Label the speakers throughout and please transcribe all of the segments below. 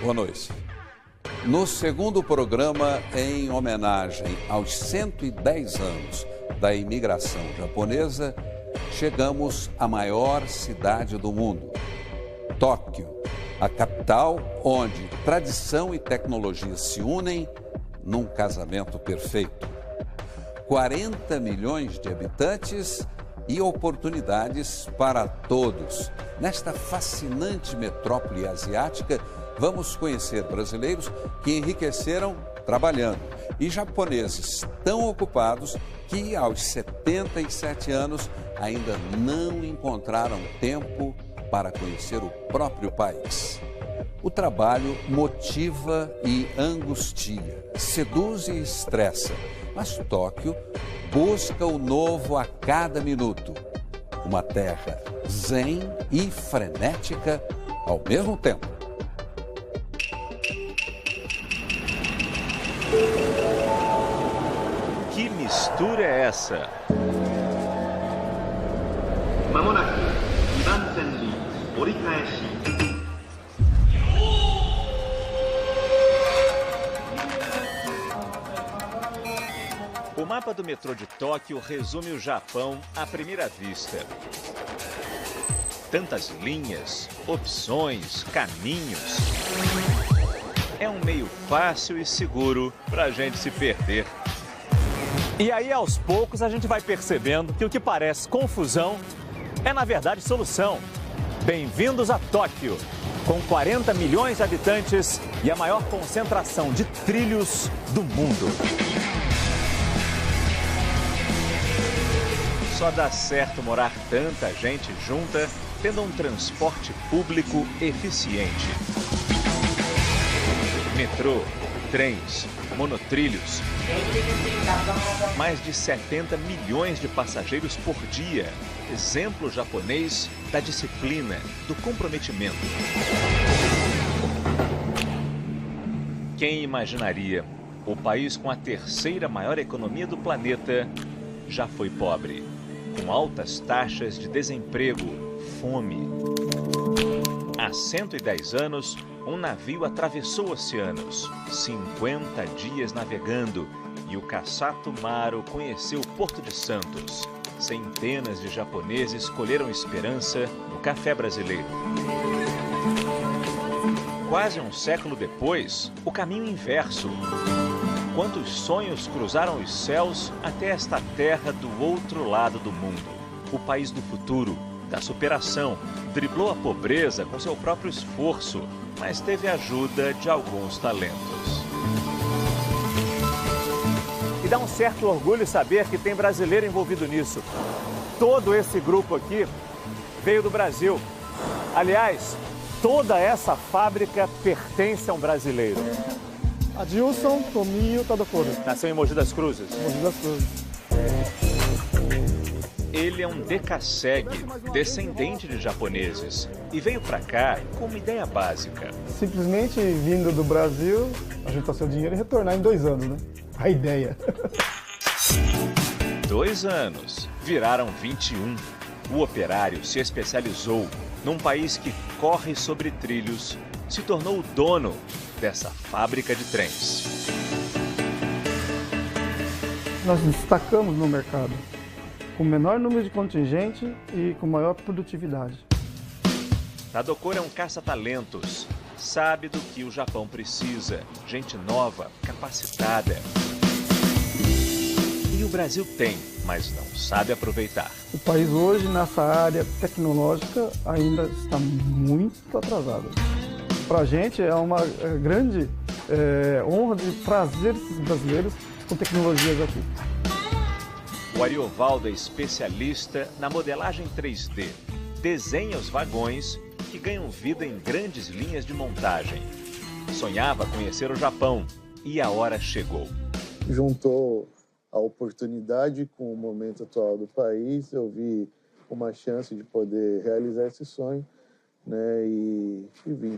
Speaker 1: Boa noite. No segundo programa, em homenagem aos 110 anos da imigração japonesa, chegamos à maior cidade do mundo, Tóquio, a capital onde tradição e tecnologia se unem num casamento perfeito. 40 milhões de habitantes e oportunidades para todos. Nesta fascinante metrópole asiática, vamos conhecer brasileiros que enriqueceram trabalhando e japoneses tão ocupados que aos 77 anos ainda não encontraram tempo para conhecer o próprio país. O trabalho motiva e angustia, seduz e estressa, mas Tóquio busca o novo a cada minuto. Uma terra zen e frenética ao mesmo tempo.
Speaker 2: Que mistura é essa? O mapa do metrô de Tóquio resume o Japão à primeira vista. Tantas linhas, opções, caminhos. É um meio fácil e seguro para a gente se perder.
Speaker 3: E aí, aos poucos, a gente vai percebendo que o que parece confusão é, na verdade, solução. Bem-vindos a Tóquio, com 40 milhões de habitantes e a maior concentração de trilhos do mundo.
Speaker 2: Só dá certo morar tanta gente junta, tendo um transporte público eficiente. Metrô, trens, monotrilhos. Mais de 70 milhões de passageiros por dia. Exemplo japonês da disciplina, do comprometimento. Quem imaginaria? O país com a terceira maior economia do planeta já foi pobre, com altas taxas de desemprego, fome. Há 110 anos, um navio atravessou oceanos, 50 dias navegando, e o Kassato Maru conheceu o Porto de Santos. Centenas de japoneses colheram esperança no café brasileiro. Quase um século depois, o caminho inverso. Quantos sonhos cruzaram os céus até esta terra do outro lado do mundo? O país do futuro, da superação, driblou a pobreza com seu próprio esforço, mas teve a ajuda de alguns talentos.
Speaker 3: E dá um certo orgulho saber que tem brasileiro envolvido nisso. Todo esse grupo aqui veio do Brasil. Aliás, toda essa fábrica pertence a um brasileiro.
Speaker 4: Adilson Tominho Tadokoro.
Speaker 3: Nasceu em Mogi das Cruzes.
Speaker 4: Mogi das Cruzes.
Speaker 2: Ele é um Dekasegi, descendente de japoneses, e veio para cá com uma ideia básica.
Speaker 4: Simplesmente vindo do Brasil, ajuntar seu dinheiro e retornar em 2 anos, né? A ideia.
Speaker 2: 2 anos, viraram 21. O operário se especializou num país que corre sobre trilhos, se tornou o dono dessa fábrica de trens.
Speaker 4: Nós destacamos no mercado, com menor número de contingente e com maior produtividade.
Speaker 2: Tadokoro é um caça-talentos, sabe do que o Japão precisa, gente nova, capacitada. E o Brasil tem, mas não sabe aproveitar.
Speaker 4: O país hoje, nessa área tecnológica, ainda está muito atrasado. Para a gente é uma grande honra de trazer esses brasileiros com tecnologias aqui.
Speaker 2: O Ariovaldo é especialista na modelagem 3D. Desenha os vagões que ganham vida em grandes linhas de montagem. Sonhava conhecer o Japão e a hora chegou.
Speaker 5: Juntou a oportunidade com o momento atual do país, eu vi uma chance de poder realizar esse sonho, né, e vim.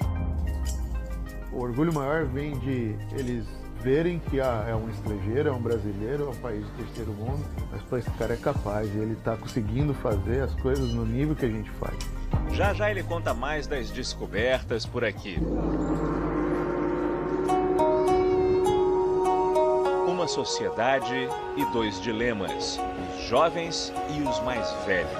Speaker 6: O orgulho maior vem de eles verem que é um estrangeiro, é um brasileiro, é um país de terceiro mundo, mas pô, esse cara é capaz e ele está conseguindo fazer as coisas no nível que a gente faz.
Speaker 2: Já já ele conta mais das descobertas por aqui. uma sociedade e dois dilemas, os jovens e os mais velhos.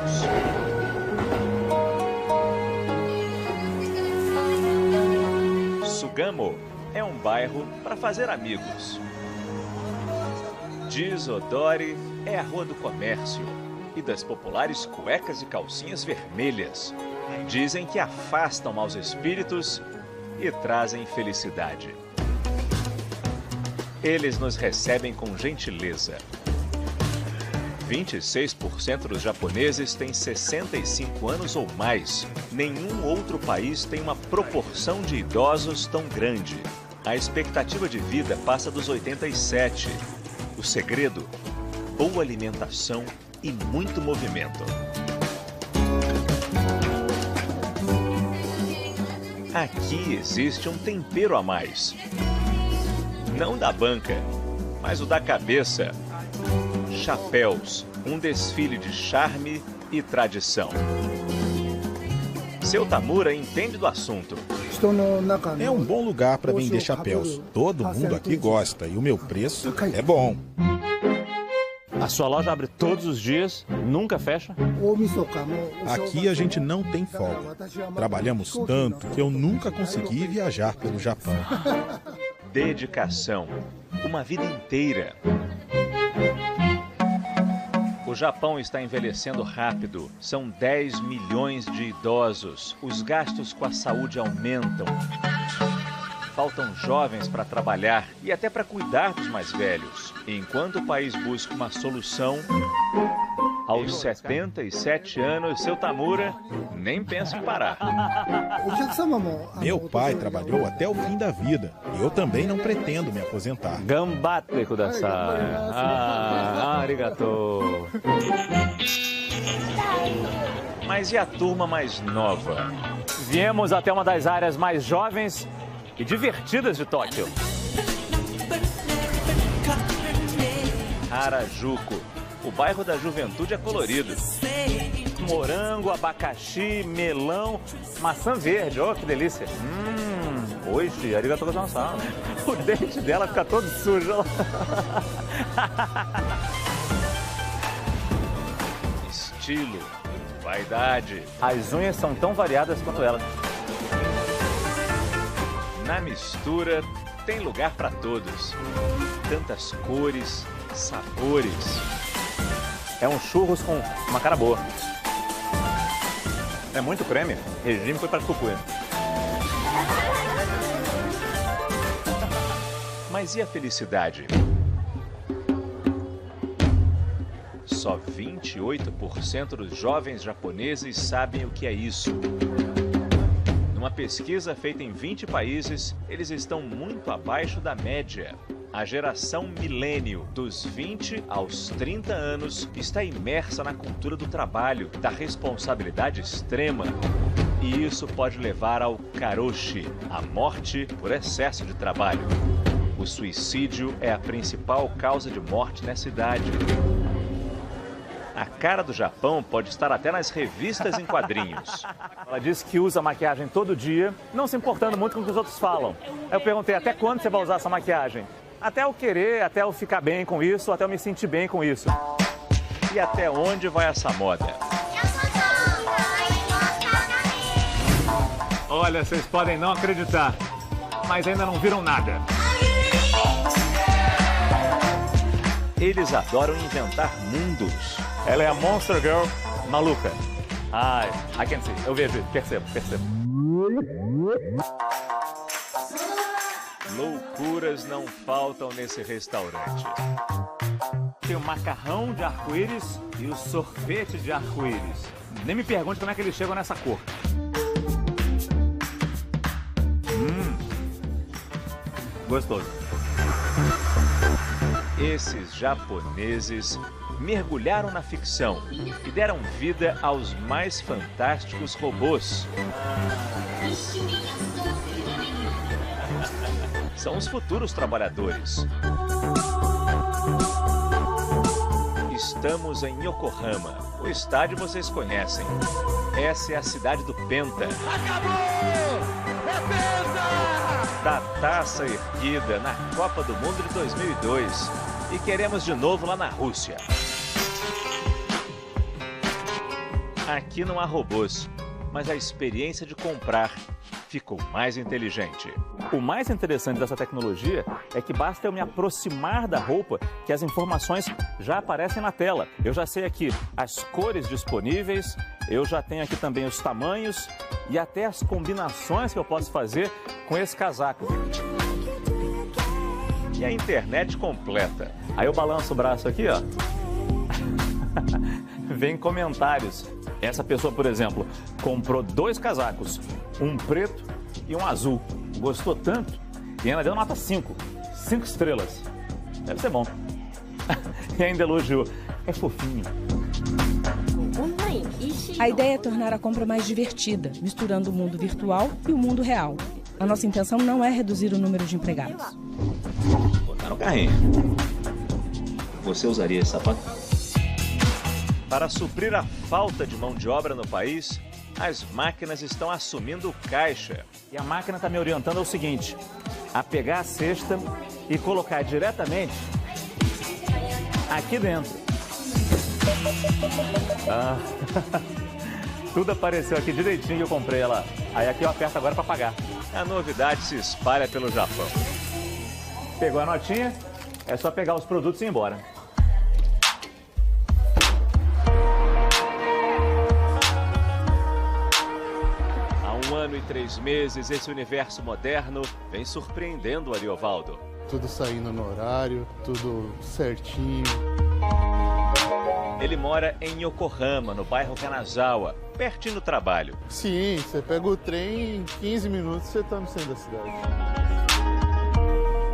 Speaker 2: Sugamo é um bairro para fazer amigos. Gisodori é a rua do comércio e das populares cuecas e calcinhas vermelhas. Dizem que afastam maus espíritos e trazem felicidade. Eles nos recebem com gentileza. 26% dos japoneses têm 65 anos ou mais. Nenhum outro país tem uma proporção de idosos tão grande. A expectativa de vida passa dos 87. O segredo? Boa alimentação e muito movimento. Aqui existe um tempero a mais. Não da banca, mas o da cabeça. Chapéus, um desfile de charme e tradição. Seu Tamura entende do assunto.
Speaker 7: É um bom lugar para vender chapéus. Todo mundo aqui gosta e o meu preço é bom.
Speaker 3: A sua loja abre todos os dias, nunca fecha?
Speaker 7: Aqui a gente não tem folga. Trabalhamos tanto que eu nunca consegui viajar pelo Japão.
Speaker 2: Dedicação, uma vida inteira. O Japão está envelhecendo rápido. São 10 milhões de idosos. Os gastos com a saúde aumentam. Faltam jovens para trabalhar e até para cuidar dos mais velhos. Enquanto o país busca uma solução, aos 77 anos, seu Tamura nem pensa em parar.
Speaker 7: Meu pai trabalhou até o fim da vida e eu também não pretendo me aposentar.
Speaker 3: Gambatte kudasai. Arigatou.
Speaker 2: Mas e a turma mais nova?
Speaker 3: Viemos até uma das áreas mais jovens e divertidas de Tóquio.
Speaker 2: Harajuku. O bairro da juventude é colorido.
Speaker 3: Morango, abacaxi, melão, maçã verde. Oh, que delícia. Hoje, arigatou gozaimasu. O dente dela fica todo sujo.
Speaker 2: Estilo, vaidade.
Speaker 3: As unhas são tão variadas quanto ela.
Speaker 2: Na mistura, tem lugar para todos. Tantas cores, sabores.
Speaker 3: É um churros com uma cara boa. É muito creme. Regime foi para cucuia.
Speaker 2: Mas e a felicidade? Só 28% dos jovens japoneses sabem o que é isso. Numa pesquisa feita em 20 países, eles estão muito abaixo da média. A geração milênio, dos 20 aos 30 anos, está imersa na cultura do trabalho, da responsabilidade extrema. E isso pode levar ao karoshi, a morte por excesso de trabalho. O suicídio é a principal causa de morte nessa idade. A cara do Japão pode estar até nas revistas em quadrinhos.
Speaker 3: Ela disse que usa maquiagem todo dia, não se importando muito com o que os outros falam. Eu perguntei, até quando você vai usar essa maquiagem? Até eu querer, até eu ficar bem com isso, até eu me sentir bem com isso.
Speaker 2: E até onde vai essa moda?
Speaker 3: Olha, vocês podem não acreditar, mas ainda não viram nada.
Speaker 2: Eles adoram inventar mundos.
Speaker 3: Ela é a Monster Girl maluca. Ai, I can see. Eu vejo, percebo.
Speaker 2: Loucuras não faltam nesse restaurante.
Speaker 3: Tem o macarrão de arco-íris e o sorvete de arco-íris. Nem me pergunte como é que eles chegam nessa cor. Gostoso.
Speaker 2: Esses japoneses mergulharam na ficção e deram vida aos mais fantásticos robôs. São os futuros trabalhadores. Estamos em Yokohama. O estádio vocês conhecem. Essa é a cidade do Penta.
Speaker 8: Acabou! É Penta!
Speaker 2: da taça erguida na Copa do Mundo de 2002 e queremos de novo lá na Rússia. Aqui não há robôs, mas a experiência de comprar ficou mais inteligente.
Speaker 3: O mais interessante dessa tecnologia é que basta eu me aproximar da roupa que as informações já aparecem na tela. Eu já sei aqui as cores disponíveis, eu já tenho aqui também os tamanhos e até as combinações que eu posso fazer com esse casaco.
Speaker 2: E a internet completa.
Speaker 3: Aí eu balanço o braço aqui, ó. Vem comentários. Essa pessoa, por exemplo, comprou 2 casacos, um preto e um azul. Gostou tanto e ainda deu nota 5. 5 estrelas. Deve ser bom. E ainda elogiou. É fofinho.
Speaker 8: A ideia é tornar a compra mais divertida, misturando o mundo virtual e o mundo real. A nossa intenção não é reduzir o número de empregados.
Speaker 2: Botar no carrinho. Você usaria esse sapato? Para suprir a falta de mão de obra no país, as máquinas estão assumindo o caixa.
Speaker 3: E a máquina está me orientando ao seguinte, a pegar a cesta e colocar diretamente aqui dentro. Ah, tudo apareceu aqui direitinho que eu comprei ela. Aí aqui eu aperto agora para pagar.
Speaker 2: A novidade se espalha pelo Japão.
Speaker 3: Pegou a notinha, é só pegar os produtos e ir embora.
Speaker 2: Há 1 ano e 3 meses, esse universo moderno vem surpreendendo o Ariovaldo.
Speaker 6: Tudo saindo no horário, tudo certinho.
Speaker 2: Ele mora em Yokohama, no bairro Kanazawa, pertinho do trabalho.
Speaker 6: Sim, você pega o trem, em 15 minutos você está no centro da cidade.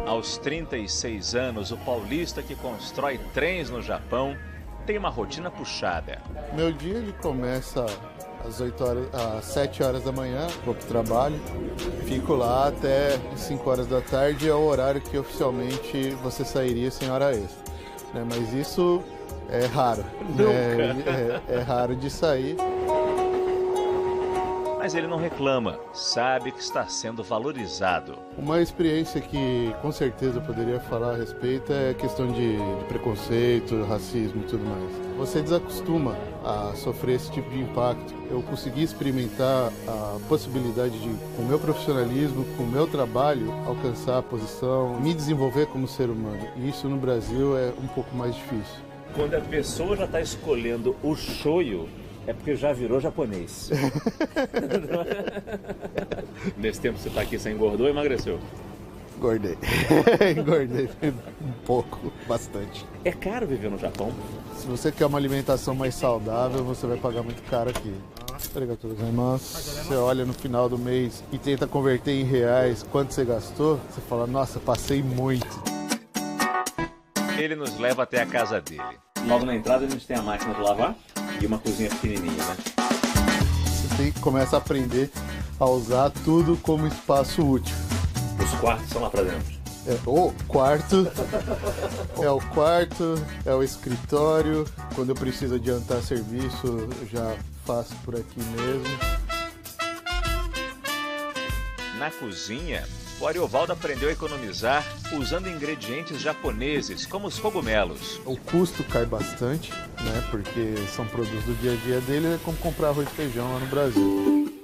Speaker 2: Aos 36 anos, o paulista que constrói trens no Japão tem uma rotina puxada.
Speaker 6: Meu dia ele começa às 7 horas da manhã, vou para o trabalho, fico lá até 5 horas da tarde, é o horário que oficialmente você sairia sem hora extra. Né? Mas isso é raro, é raro de sair.
Speaker 2: Mas ele não reclama, sabe que está sendo valorizado.
Speaker 6: Uma experiência que com certeza eu poderia falar a respeito é a questão de preconceito, racismo e tudo mais. Você desacostuma a sofrer esse tipo de impacto. Eu consegui experimentar a possibilidade de, com o meu profissionalismo, com o meu trabalho, alcançar a posição, me desenvolver como ser humano. E isso no Brasil é um pouco mais difícil.
Speaker 3: Quando a pessoa já está escolhendo o shoyu, é porque já virou japonês. Nesse tempo que você está aqui, você engordou ou emagreceu?
Speaker 6: Engordei. Engordei um pouco, bastante.
Speaker 3: É caro viver no Japão?
Speaker 6: Se você quer uma alimentação mais saudável, você vai pagar muito caro aqui. Você olha no final do mês e tenta converter em reais quanto você gastou, você fala, nossa, passei muito.
Speaker 2: Ele nos leva até a casa dele.
Speaker 3: Logo na entrada a gente tem a máquina de lavar e uma cozinha pequenininha, né?
Speaker 6: Você começa a aprender a usar tudo como espaço útil.
Speaker 3: Os quartos são lá pra dentro.
Speaker 6: O quarto, é o escritório. Quando eu preciso adiantar serviço, eu já faço por aqui mesmo.
Speaker 2: Na cozinha, o Ariovaldo aprendeu a economizar usando ingredientes japoneses, como os cogumelos.
Speaker 6: O custo cai bastante, né? Porque são produtos do dia a dia dele, é como comprar arroz e feijão lá no Brasil.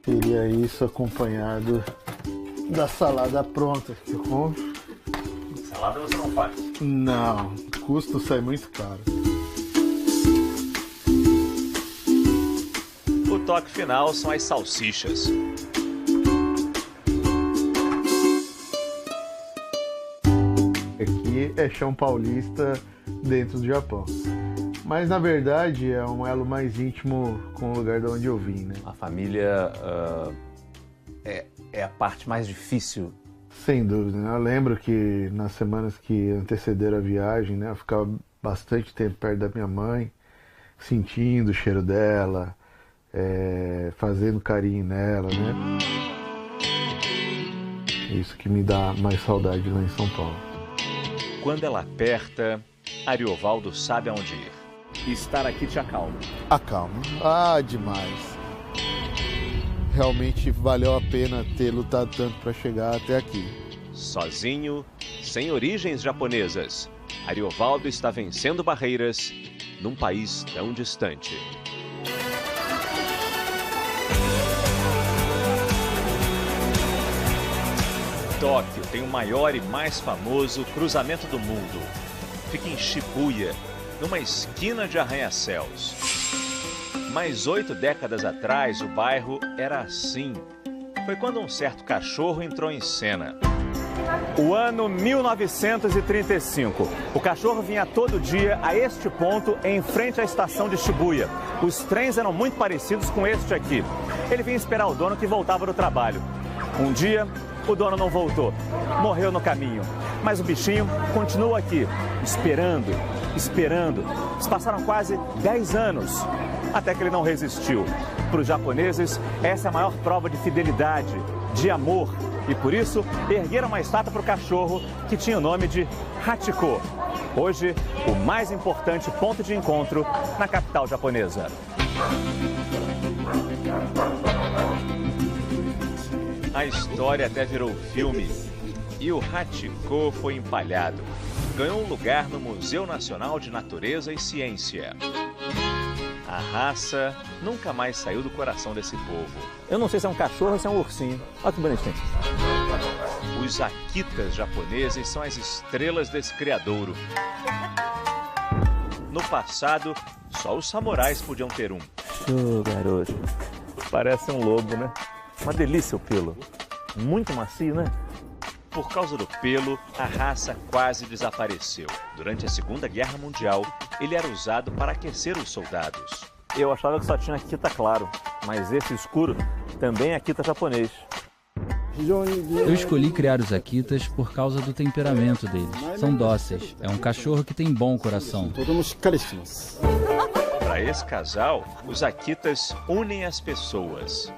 Speaker 6: Teria isso acompanhado da salada pronta que eu compro.
Speaker 3: Salada você não faz?
Speaker 6: Não, o custo sai muito caro.
Speaker 2: O toque final são as salsichas.
Speaker 6: Aqui é chão paulista dentro do Japão. Mas na verdade é um elo mais íntimo com o lugar de onde eu vim, né?
Speaker 3: A família é a parte mais difícil.
Speaker 6: Sem dúvida, né? Eu lembro que nas semanas que antecederam a viagem, né, eu ficava bastante tempo perto da minha mãe, sentindo o cheiro dela, fazendo carinho nela, né? Isso que me dá mais saudade lá em São Paulo.
Speaker 2: Quando ela aperta, Ariovaldo sabe aonde ir.
Speaker 3: E estar aqui te acalma.
Speaker 6: Acalma. Ah, demais. realmente valeu a pena ter lutado tanto para chegar até aqui.
Speaker 2: Sozinho, sem origens japonesas, Ariovaldo está vencendo barreiras num país tão distante. Tóquio tem o maior e mais famoso cruzamento do mundo. Fica em Shibuya, numa esquina de arranha-céus. Mais 8 décadas atrás, o bairro era assim. Foi quando um certo cachorro entrou em cena.
Speaker 3: O ano 1935. O cachorro vinha todo dia a este ponto, em frente à estação de Shibuya. Os trens eram muito parecidos com este aqui. Ele vinha esperar o dono que voltava do trabalho. Um dia, o dono não voltou. Morreu no caminho. Mas o bichinho continuou aqui, esperando, esperando. Se passaram quase 10 anos, até que ele não resistiu. Para os japoneses, essa é a maior prova de fidelidade, de amor. E por isso, ergueram uma estátua para o cachorro que tinha o nome de Hachiko. Hoje, o mais importante ponto de encontro na capital japonesa.
Speaker 2: A história até virou filme e o Hachiko foi empalhado. Ganhou um lugar no Museu Nacional de Natureza e Ciência. A raça nunca mais saiu do coração desse povo.
Speaker 3: Eu não sei se é um cachorro ou se é um ursinho. Olha que bonitinho.
Speaker 2: Os Akitas japoneses são as estrelas desse criadouro. No passado, só os samurais podiam ter um.
Speaker 3: Garoto. Parece um lobo, né? Uma delícia o pelo. Muito macio, né?
Speaker 2: Por causa do pelo, a raça quase desapareceu. Durante a Segunda Guerra Mundial, ele era usado para aquecer os soldados.
Speaker 3: Eu achava que só tinha Akita claro, mas esse escuro também é Akita japonês.
Speaker 9: Eu escolhi criar os Akitas por causa do temperamento deles. São dóceis. É um cachorro que tem bom coração.
Speaker 2: Para esse casal, os Akitas unem as pessoas.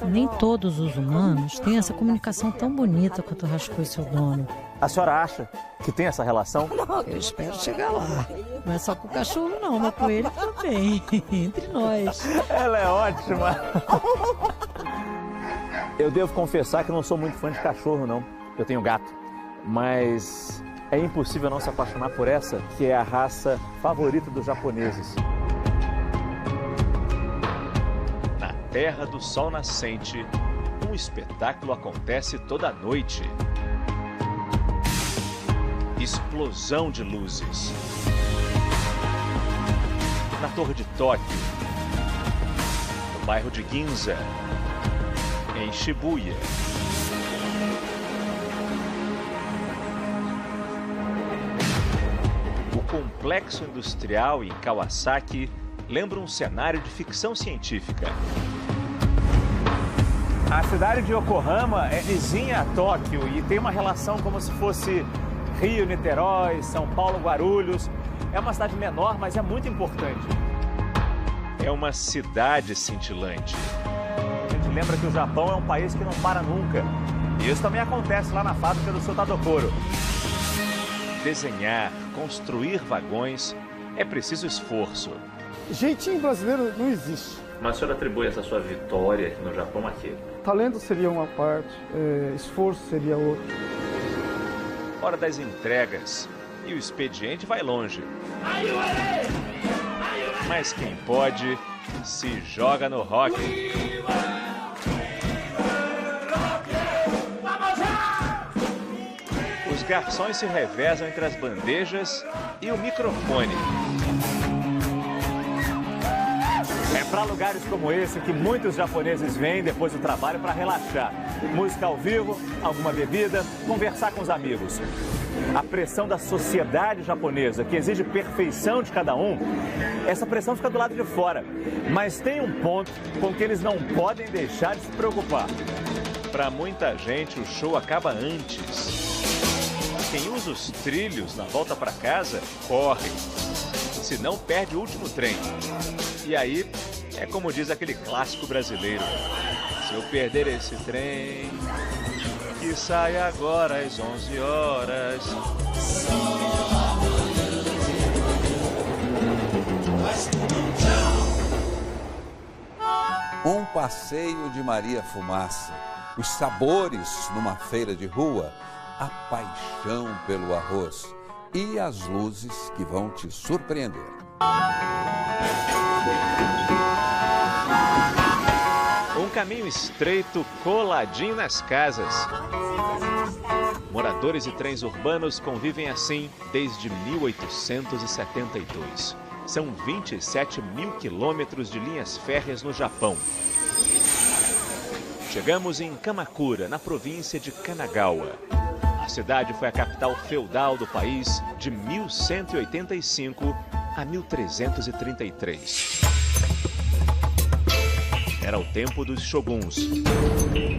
Speaker 10: Nem todos os humanos têm essa comunicação tão bonita quanto o Hachiko e seu dono.
Speaker 3: A senhora acha que tem essa relação?
Speaker 10: Eu espero chegar lá. Não é só com o cachorro não, mas com ele também. Entre nós.
Speaker 3: Ela é ótima. Eu devo confessar que não sou muito fã de cachorro, não. Eu tenho gato. Mas é impossível não se apaixonar por essa, que é a raça favorita dos japoneses.
Speaker 2: Na terra do sol nascente, um espetáculo acontece toda noite. Explosão de luzes. Na Torre de Tóquio, no bairro de Ginza, em Shibuya. O complexo industrial em Kawasaki lembra um cenário de ficção científica.
Speaker 3: A cidade de Yokohama é vizinha a Tóquio e tem uma relação como se fosse Rio, Niterói, São Paulo, Guarulhos. É uma cidade menor, mas é muito importante.
Speaker 2: É uma cidade cintilante.
Speaker 3: A gente lembra que o Japão é um país que não para nunca. E isso também acontece lá na fábrica do seu Tadokoro.
Speaker 2: Desenhar, construir vagões é preciso esforço.
Speaker 4: Jeitinho brasileiro não existe.
Speaker 2: Mas a senhora atribui essa sua vitória aqui no Japão a quê?
Speaker 4: Talento seria uma parte, esforço seria outra.
Speaker 2: Hora das entregas e o expediente vai longe. Mas quem pode, se joga no rock. Os garçons se revezam entre as bandejas e o microfone.
Speaker 3: É para lugares como esse que muitos japoneses vêm depois do trabalho para relaxar. Música ao vivo, alguma bebida, conversar com os amigos. A pressão da sociedade japonesa, que exige perfeição de cada um, essa pressão fica do lado de fora. Mas tem um ponto com que eles não podem deixar de se preocupar.
Speaker 2: Para muita gente, o show acaba antes. Quem usa os trilhos na volta para casa, corre. Senão perde o último trem. E aí, é como diz aquele clássico brasileiro. Se eu perder esse trem, que sai agora às 11 horas.
Speaker 1: Um passeio de Maria Fumaça, os sabores numa feira de rua, a paixão pelo arroz e as luzes que vão te surpreender.
Speaker 2: Um caminho estreito coladinho nas casas. Moradores e trens urbanos convivem assim desde 1872. São 27 mil quilômetros de linhas férreas no Japão. Chegamos em Kamakura, na província de Kanagawa. A cidade foi a capital feudal do país de 1185 a 1333. Era o tempo dos shoguns,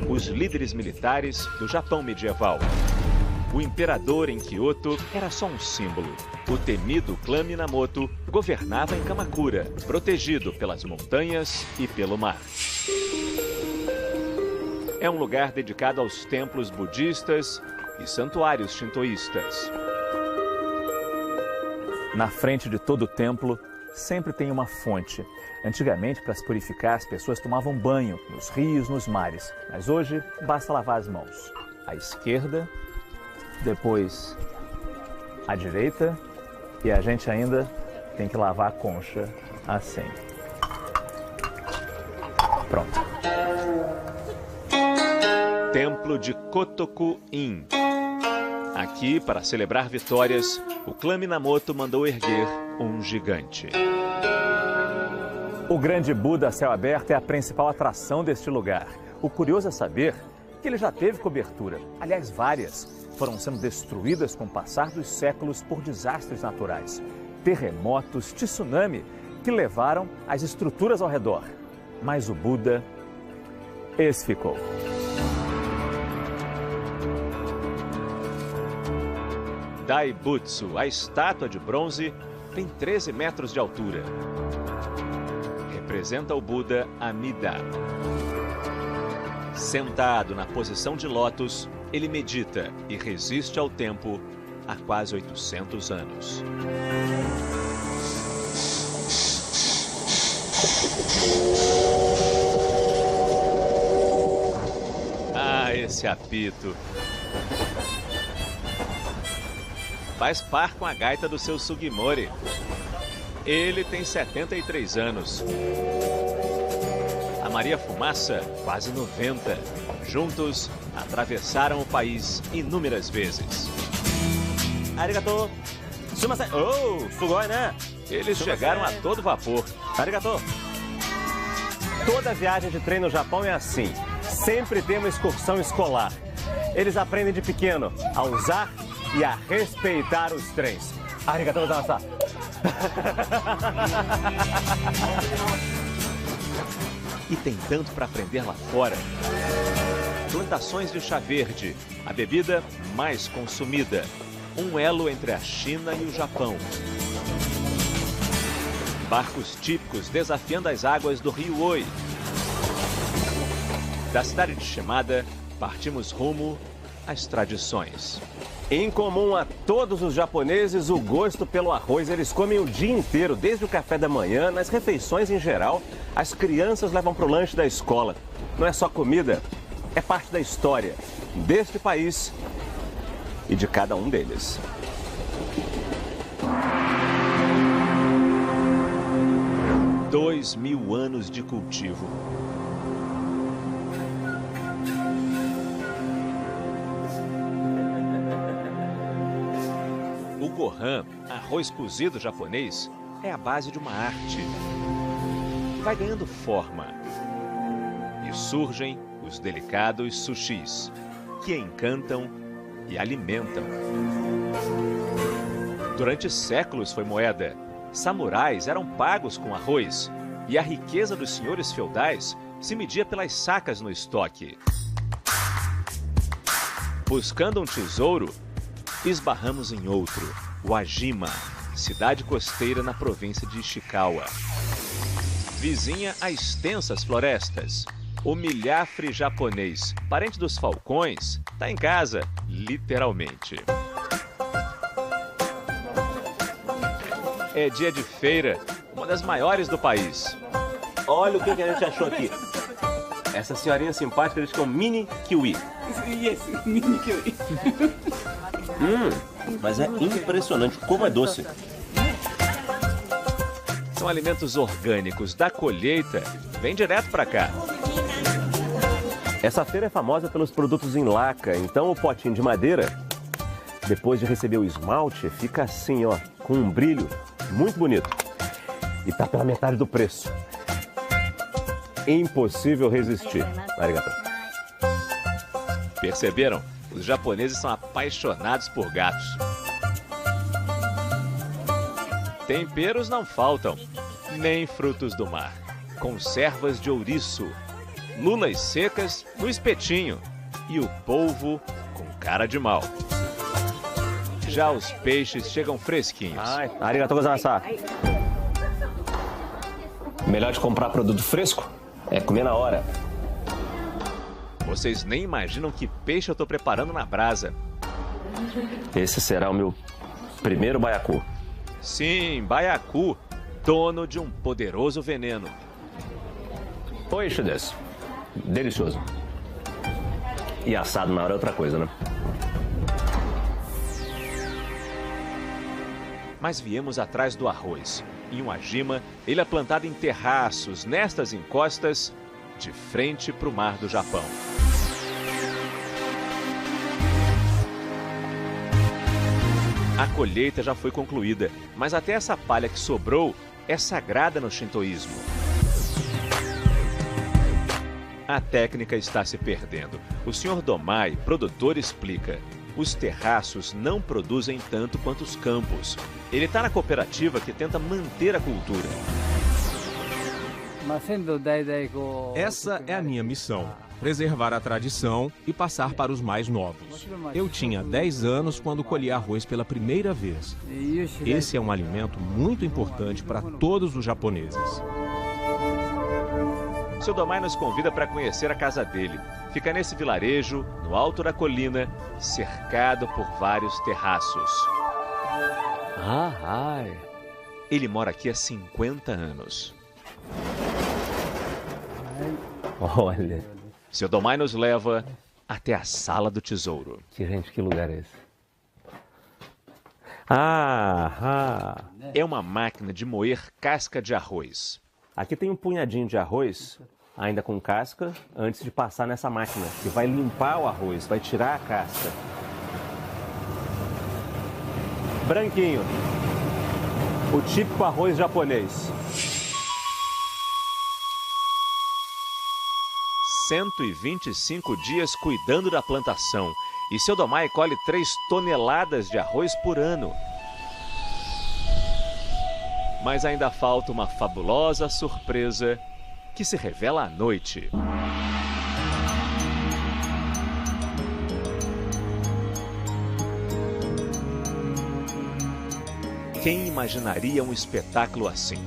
Speaker 2: os líderes militares do Japão medieval. O imperador em Kyoto era só um símbolo. O temido clã Minamoto governava em Kamakura, protegido pelas montanhas e pelo mar. É um lugar dedicado aos templos budistas e santuários shintoístas.
Speaker 3: Na frente de todo o templo, sempre tem uma fonte. Antigamente, para se purificar, as pessoas tomavam banho nos rios, nos mares. Mas hoje, basta lavar as mãos. À esquerda, depois à direita, e a gente ainda tem que lavar a concha assim. Pronto.
Speaker 2: Templo de Kotoku-in. Aqui, para celebrar vitórias, o clã Minamoto mandou erguer um gigante.
Speaker 3: O grande Buda a céu aberto é a principal atração deste lugar. O curioso é saber que ele já teve cobertura. Aliás, várias foram sendo destruídas com o passar dos séculos por desastres naturais. Terremotos, tsunami, que levaram as estruturas ao redor. Mas o Buda, esse ficou.
Speaker 2: Daibutsu, a estátua de bronze, tem 13 metros de altura. Representa o Buda Amida. Sentado na posição de lótus, ele medita e resiste ao tempo há quase 800 anos. Ah, esse apito! Faz par com a gaita do seu Sugimori. Ele tem 73 anos. A Maria Fumaça, quase 90. Juntos, atravessaram o país inúmeras vezes.
Speaker 3: Arigato! Sumimasen! Oh, sugoi, né?
Speaker 2: Eles chegaram a todo vapor.
Speaker 3: Arigato! Toda viagem de trem no Japão é assim. Sempre tem uma excursão escolar. Eles aprendem de pequeno a usar e a respeitar os trens. Arigato gozaimasu.
Speaker 2: E tem tanto para aprender lá fora. Plantações de chá verde, a bebida mais consumida. Um elo entre a China e o Japão. Barcos típicos desafiando as águas do rio Oi. Da cidade de Shimada, partimos rumo às tradições.
Speaker 11: Em comum a todos os japoneses, o gosto pelo arroz. Eles comem o dia inteiro, desde o café da manhã, nas refeições em geral. As crianças levam para o lanche da escola. Não é só comida, é parte da história deste país e de cada um deles.
Speaker 2: Dois 2000 anos de cultivo. O gohan, arroz cozido japonês, é a base de uma arte. Vai ganhando forma. E surgem os delicados sushis, que encantam e alimentam. Durante séculos foi moeda. Samurais eram pagos com arroz. E a riqueza dos senhores feudais se media pelas sacas no estoque. Buscando um tesouro, esbarramos em outro, Wajima, cidade costeira na província de Ishikawa. Vizinha a extensas florestas. O milhafre japonês, parente dos falcões, está em casa, literalmente. É dia de feira, uma das maiores do país.
Speaker 11: Olha o que a gente achou aqui. Essa senhorinha simpática diz que é um mini kiwi.
Speaker 12: Yes, mini kiwi.
Speaker 11: Mas é impressionante como é doce.
Speaker 2: São alimentos orgânicos da colheita. Vem direto para cá.
Speaker 11: Essa feira é famosa pelos produtos em laca, então o potinho de madeira, depois de receber o esmalte, fica assim, ó, com um brilho muito bonito. E tá pela metade do preço. Impossível resistir. Arigato.
Speaker 2: Perceberam? Os japoneses são apaixonados por gatos. Temperos não faltam, nem frutos do mar. Conservas de ouriço, lulas secas no espetinho e o polvo com cara de mal. Já os peixes chegam fresquinhos.
Speaker 11: Ai, arigatou gozaimasu. Melhor de comprar produto fresco é comer na hora.
Speaker 2: Vocês nem imaginam que peixe eu tô preparando na brasa.
Speaker 11: Esse será o meu primeiro baiacu.
Speaker 2: Sim, baiacu, dono de um poderoso veneno.
Speaker 11: Oixe desse. Delicioso. E assado na hora é outra coisa, né?
Speaker 2: Mas viemos atrás do arroz. Em Uajima, ele é plantado em terraços, nestas encostas, de frente para o mar do Japão. A colheita já foi concluída, mas até essa palha que sobrou é sagrada no shintoísmo. A técnica está se perdendo. O Sr. Domai, produtor, explica. Os terraços não produzem tanto quanto os campos. Ele está na cooperativa que tenta manter a cultura.
Speaker 13: Essa é a minha missão, preservar a tradição e passar para os mais novos. Eu tinha 10 anos quando colhi arroz pela primeira vez. Esse é um alimento muito importante para todos os japoneses.
Speaker 2: Seu Domai nos convida para conhecer a casa dele. Fica nesse vilarejo, no alto da colina, cercado por vários terraços. Ele mora aqui há 50 anos.
Speaker 11: Olha.
Speaker 2: Seu Domai nos leva até a sala do tesouro.
Speaker 11: Que lugar é esse?
Speaker 2: É uma máquina de moer casca de arroz.
Speaker 11: Aqui tem um punhadinho de arroz, ainda com casca, antes de passar nessa máquina, que vai limpar o arroz, vai tirar a casca. Branquinho. O típico arroz japonês.
Speaker 2: 125 dias cuidando da plantação. E seu Domai colhe 3 toneladas de arroz por ano. Mas ainda falta uma fabulosa surpresa que se revela à noite. Quem imaginaria um espetáculo assim?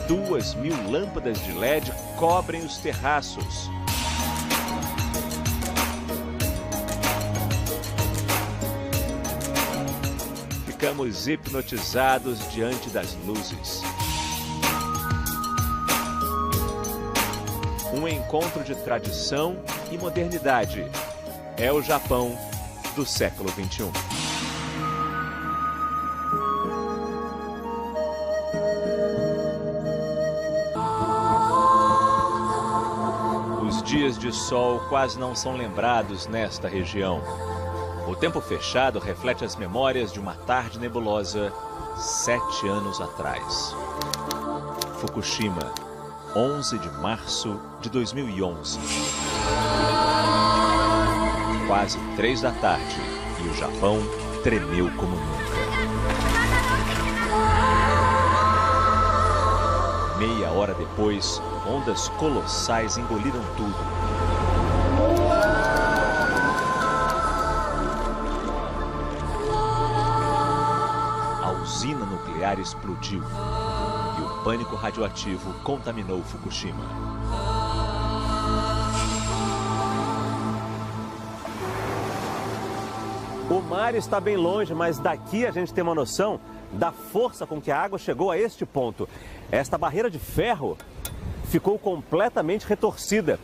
Speaker 2: Duas 2.000 lâmpadas de LED cobrem os terraços. Ficamos hipnotizados diante das luzes. Um encontro de tradição e modernidade. É o Japão do século XXI. Os dias de sol quase não são lembrados nesta região. O tempo fechado reflete as memórias de uma tarde nebulosa 7 anos atrás. Fukushima, 11 de março de 2011. Quase 3 da tarde e o Japão tremeu como nunca. Meia hora depois, ondas colossais engoliram tudo. A usina nuclear explodiu e o pânico radioativo contaminou Fukushima.
Speaker 11: O mar está bem longe, mas daqui a gente tem uma noção da força com que a água chegou a este ponto. Esta barreira de ferro ficou completamente retorcida.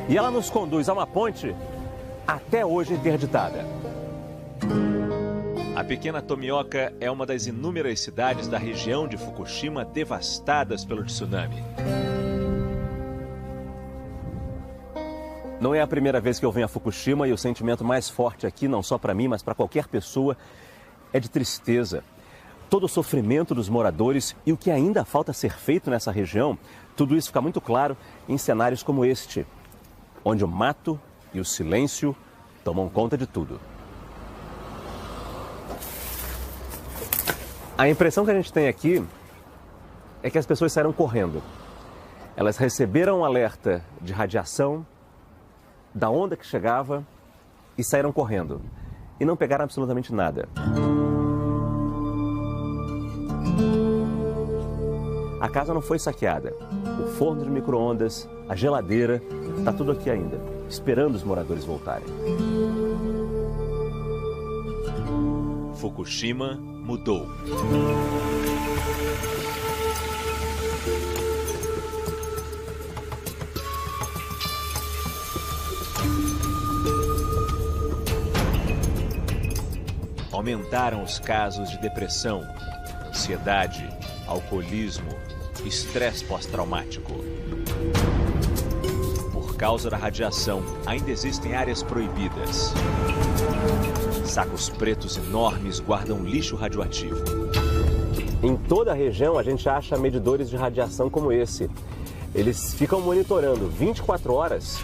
Speaker 11: E ela nos conduz a uma ponte até hoje interditada.
Speaker 2: A pequena Tomioka é uma das inúmeras cidades da região de Fukushima devastadas pelo tsunami.
Speaker 11: Não é a primeira vez que eu venho a Fukushima e o sentimento mais forte aqui, não só para mim, mas para qualquer pessoa, é de tristeza. Todo o sofrimento dos moradores e o que ainda falta ser feito nessa região, tudo isso fica muito claro em cenários como este, onde o mato e o silêncio tomam conta de tudo. A impressão que a gente tem aqui é que as pessoas saíram correndo. Elas receberam um alerta de radiação, da onda que chegava, e saíram correndo. E não pegaram absolutamente nada. A casa não foi saqueada. O forno de micro-ondas, a geladeira, está tudo aqui ainda, esperando os moradores voltarem.
Speaker 2: Fukushima mudou. Aumentaram os casos de depressão, ansiedade, alcoolismo, estresse pós-traumático. Por causa da radiação, ainda existem áreas proibidas. Sacos pretos enormes guardam lixo radioativo.
Speaker 11: Em toda a região, a gente acha medidores de radiação como esse. Eles ficam monitorando 24 horas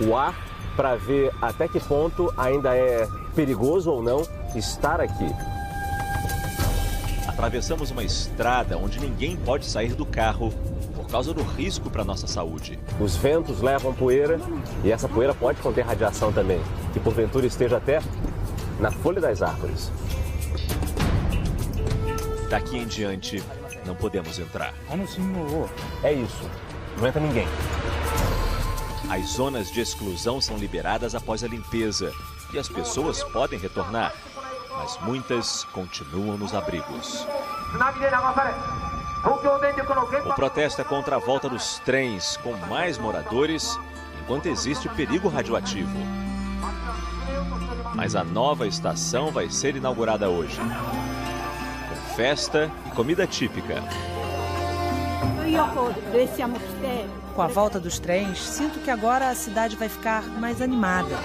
Speaker 11: o ar para ver até que ponto ainda é perigoso ou não estar aqui.
Speaker 2: Atravessamos uma estrada onde ninguém pode sair do carro por causa do risco para nossa saúde.
Speaker 11: Os ventos levam poeira e essa poeira pode conter radiação também, que porventura esteja até na folha das árvores.
Speaker 2: Daqui em diante, não podemos entrar.
Speaker 11: É isso, não entra ninguém.
Speaker 2: As zonas de exclusão são liberadas após a limpeza e as pessoas podem retornar, mas muitas continuam nos abrigos. O protesto é contra a volta dos trens com mais moradores, enquanto existe perigo radioativo. Mas a nova estação vai ser inaugurada hoje, com festa e comida típica.
Speaker 8: Com a volta dos trens, sinto que agora a cidade vai ficar mais animada.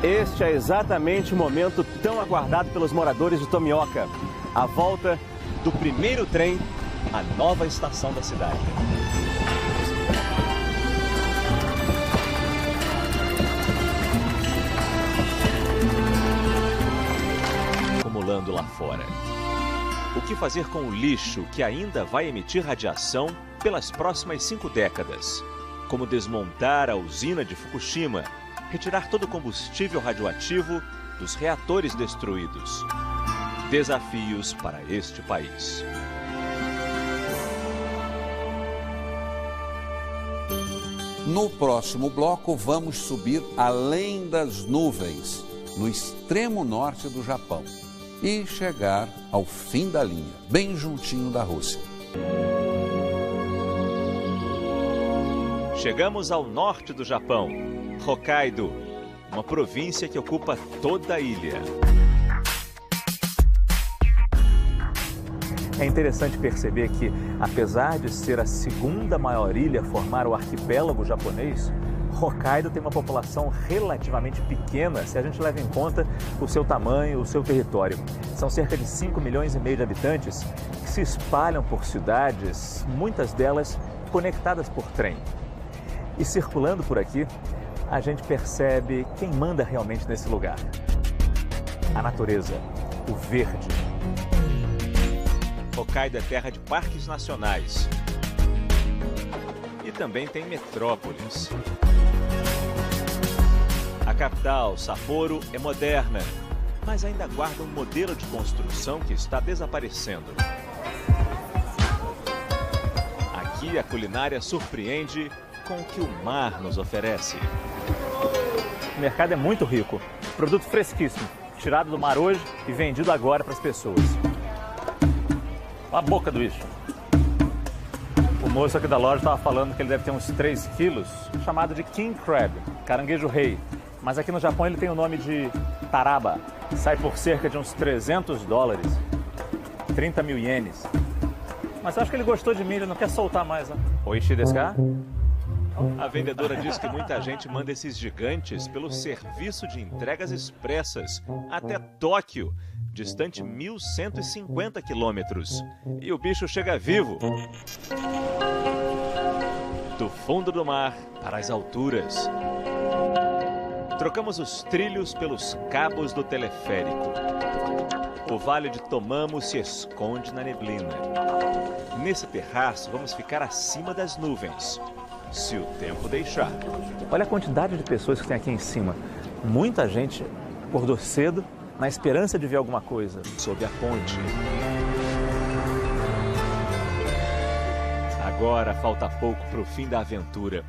Speaker 11: Este é exatamente o momento tão aguardado pelos moradores de Tomioka. A volta do primeiro trem à nova estação da cidade.
Speaker 2: Acumulando lá fora. O que fazer com o lixo que ainda vai emitir radiação pelas próximas 5 décadas? Como desmontar a usina de Fukushima, retirar todo o combustível radioativo dos reatores destruídos? Desafios para este país.
Speaker 1: No próximo bloco, vamos subir além das nuvens, no extremo norte do Japão, e chegar ao fim da linha, bem juntinho da Rússia.
Speaker 2: Chegamos ao norte do Japão, Hokkaido, uma província que ocupa toda a ilha.
Speaker 3: É interessante perceber que, apesar de ser a segunda maior ilha a formar o arquipélago japonês, Hokkaido tem uma população relativamente pequena se a gente leva em conta o seu tamanho, o seu território. São cerca de 5,5 milhões de habitantes que se espalham por cidades, muitas delas conectadas por trem. E circulando por aqui, a gente percebe quem manda realmente nesse lugar. A natureza, o verde.
Speaker 2: Hokkaido é terra de parques nacionais. E também tem metrópoles. A capital, Sapporo, é moderna, mas ainda guarda um modelo de construção que está desaparecendo. Aqui a culinária surpreende com o que o mar nos oferece.
Speaker 3: O mercado é muito rico, produto fresquíssimo. tirado do mar hoje e vendido agora para as pessoas. Olha a boca do bicho. O moço aqui da loja estava falando que ele deve ter uns 3 quilos, chamado de King Crab, caranguejo rei. Mas aqui no Japão ele tem o nome de taraba. Sai por cerca de uns $300, 30 mil ienes. Mas eu acho que ele gostou de mim, ele não quer soltar mais, né? Oishi desu ka?
Speaker 2: A vendedora diz que muita gente manda esses gigantes pelo serviço de entregas expressas até Tóquio, distante 1.150 quilômetros. E o bicho chega vivo. Do fundo do mar para as alturas. Trocamos os trilhos pelos cabos do teleférico. O Vale de Tomamu se esconde na neblina. Nesse terraço, vamos ficar acima das nuvens, se o tempo deixar.
Speaker 3: Olha a quantidade de pessoas que tem aqui em cima. Muita gente acordou cedo na esperança de ver alguma coisa.
Speaker 2: Sob a ponte. Agora falta pouco para o fim da aventura.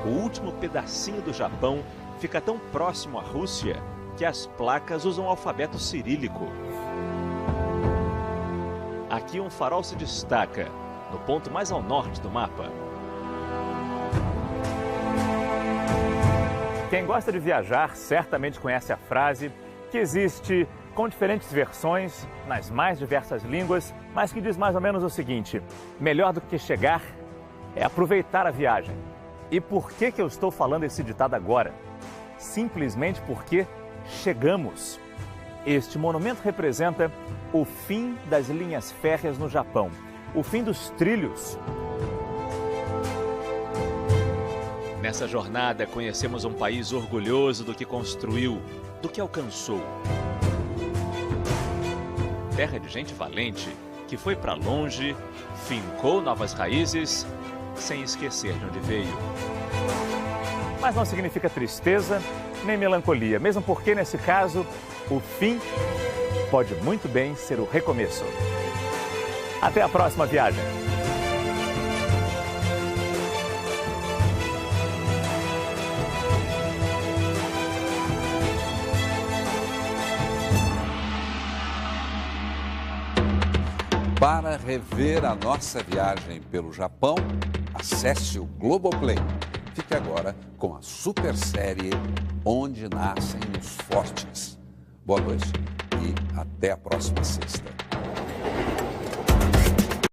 Speaker 2: O último pedacinho do Japão fica tão próximo à Rússia que as placas usam o alfabeto cirílico. Aqui um farol se destaca, no ponto mais ao norte do mapa.
Speaker 3: Quem gosta de viajar certamente conhece a frase que existe com diferentes versões, nas mais diversas línguas, mas que diz mais ou menos o seguinte: melhor do que chegar é aproveitar a viagem. E por que eu estou falando esse ditado agora? Simplesmente porque chegamos. Este monumento representa o fim das linhas férreas no Japão, o fim dos trilhos.
Speaker 2: Nessa jornada, conhecemos um país orgulhoso do que construiu, do que alcançou. Terra de gente valente, que foi para longe, fincou novas raízes, sem esquecer de onde veio.
Speaker 3: Mas não significa tristeza nem melancolia, mesmo porque, nesse caso, o fim pode muito bem ser o recomeço. Até a próxima viagem!
Speaker 1: Para rever a nossa viagem pelo Japão, acesse o Globoplay. Fique agora com a super série Onde Nascem os Fortes. Boa noite e até a próxima sexta.